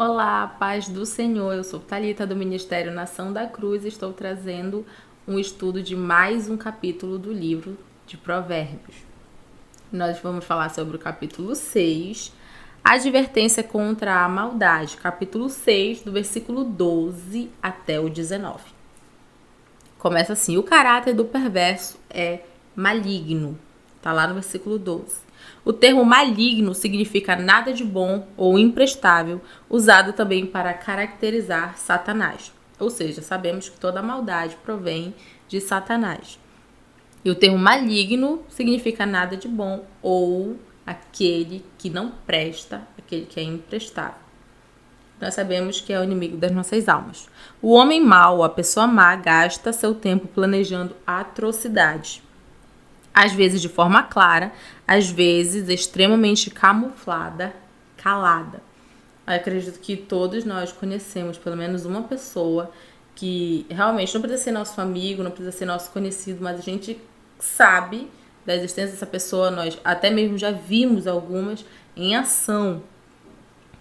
Olá, paz do Senhor. Eu sou Thalita do Ministério Nação da Cruz e estou trazendo um estudo de mais um capítulo do livro de Provérbios. Nós vamos falar sobre o capítulo 6, Advertência contra a Maldade, capítulo 6, do versículo 12 até o 19. Começa assim: o caráter do perverso é maligno. Está lá no versículo 12. O termo maligno significa nada de bom ou imprestável, usado também para caracterizar Satanás. Ou seja, sabemos que toda maldade provém de Satanás. E o termo maligno significa nada de bom ou aquele que não presta, aquele que é imprestável. Nós sabemos que é o inimigo das nossas almas. O homem mau, a pessoa má, gasta seu tempo planejando atrocidades. Às vezes de forma clara, às vezes extremamente camuflada, calada. Eu acredito que todos nós conhecemos pelo menos uma pessoa que realmente não precisa ser nosso amigo, não precisa ser nosso conhecido, mas a gente sabe da existência dessa pessoa, nós até mesmo já vimos algumas em ação,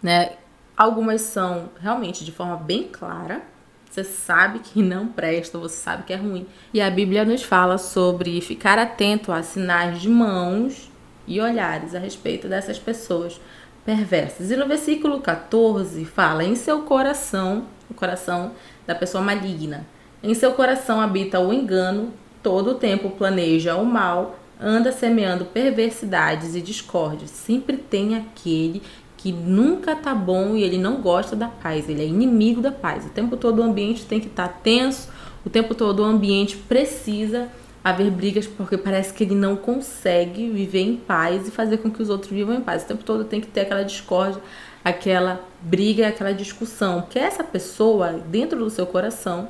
né? Algumas são realmente de forma bem clara. Você sabe que não presta, você sabe que é ruim. E a Bíblia nos fala sobre ficar atento a sinais de mãos e olhares a respeito dessas pessoas perversas. E no versículo 14 fala: em seu coração, o coração da pessoa maligna, em seu coração habita o engano, todo o tempo planeja o mal, anda semeando perversidades e discórdias. Sempre tem aquele que nunca tá bom e ele não gosta da paz, ele é inimigo da paz. O tempo todo o ambiente tem que estar tenso, o tempo todo o ambiente precisa haver brigas, porque parece que ele não consegue viver em paz e fazer com que os outros vivam em paz. O tempo todo tem que ter aquela discórdia, aquela briga, aquela discussão, porque essa pessoa, dentro do seu coração,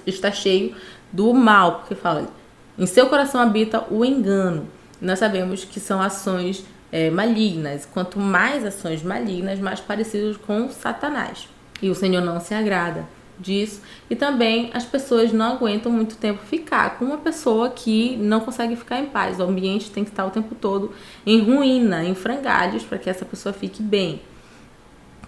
está cheio do mal, porque fala, em seu coração habita o engano. Nós sabemos que são ações malignas. Quanto mais ações malignas, mais parecidos com Satanás. E o Senhor não se agrada disso. E também as pessoas não aguentam muito tempo ficar com uma pessoa que não consegue ficar em paz. O ambiente tem que estar o tempo todo em ruína, em frangalhos, para que essa pessoa fique bem.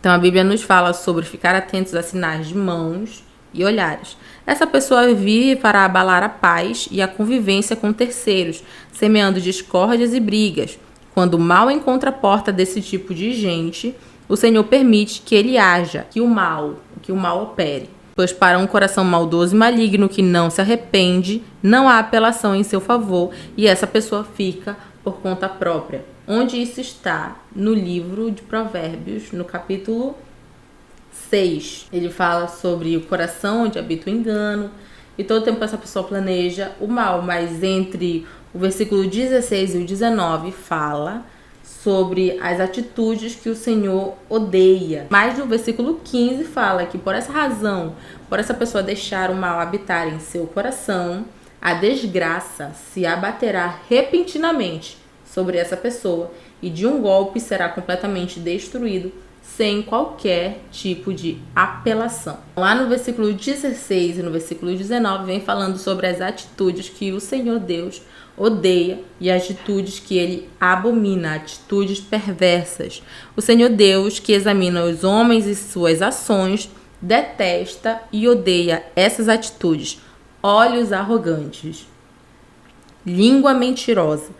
Então a Bíblia nos fala sobre ficar atentos a sinais de mãos e olhares. Essa pessoa vive para abalar a paz e a convivência com terceiros, semeando discórdias e brigas. Quando o mal encontra a porta desse tipo de gente, o Senhor permite que ele haja, que o mal opere. Pois para um coração maldoso e maligno que não se arrepende, não há apelação em seu favor e essa pessoa fica por conta própria. Onde isso está? No livro de Provérbios, no capítulo 6. Ele fala sobre o coração onde habita o engano e todo tempo essa pessoa planeja o mal, mas entre o versículo 16 e o 19 fala sobre as atitudes que o Senhor odeia. Mas no versículo 15 fala que por essa razão, por essa pessoa deixar o mal habitar em seu coração, a desgraça se abaterá repentinamente sobre essa pessoa e de um golpe será completamente destruído sem qualquer tipo de apelação. Lá no versículo 16 e no versículo 19 vem falando sobre as atitudes que o Senhor Deus odeia e atitudes que ele abomina, atitudes perversas. O Senhor Deus, que examina os homens e suas ações, detesta e odeia essas atitudes: olhos arrogantes, língua mentirosa,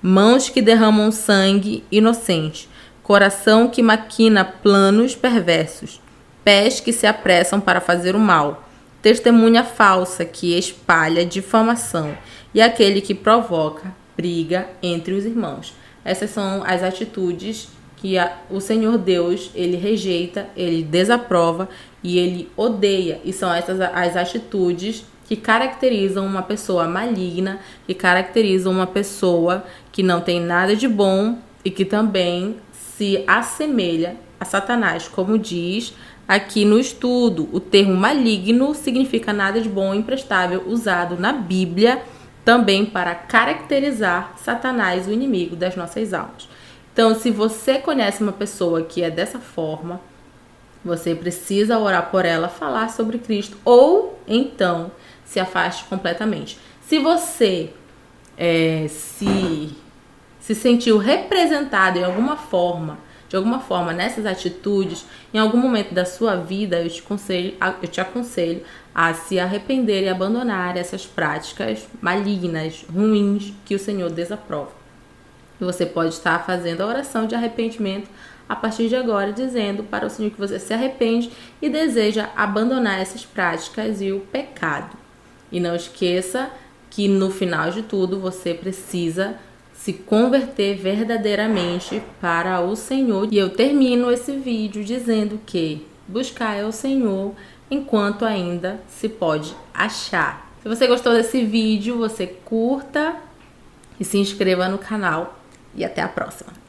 mãos que derramam sangue inocente, coração que maquina planos perversos, pés que se apressam para fazer o mal, testemunha falsa que espalha difamação e aquele que provoca briga entre os irmãos. Essas são as atitudes que o Senhor Deus, ele rejeita, ele desaprova e ele odeia. E são essas as atitudes que caracterizam uma pessoa maligna, que caracterizam uma pessoa que não tem nada de bom e que também se assemelha a Satanás, como diz aqui no estudo. O termo maligno significa nada de bom ou imprestável, usado na Bíblia também para caracterizar Satanás, o inimigo das nossas almas. Então, se você conhece uma pessoa que é dessa forma, você precisa orar por ela, falar sobre Cristo, ou então se afaste completamente. Se você se sentiu representado em alguma forma de alguma forma nessas atitudes, em algum momento da sua vida, eu te aconselho a se arrepender e abandonar essas práticas malignas, ruins, que o Senhor desaprova. E você pode estar fazendo a oração de arrependimento a partir de agora, dizendo para o Senhor que você se arrepende e deseja abandonar essas práticas e o pecado. E não esqueça que no final de tudo você precisa se converter verdadeiramente para o Senhor. E eu termino esse vídeo dizendo que buscar é o Senhor enquanto ainda se pode achar. Se você gostou desse vídeo, você curta e se inscreva no canal. E até a próxima!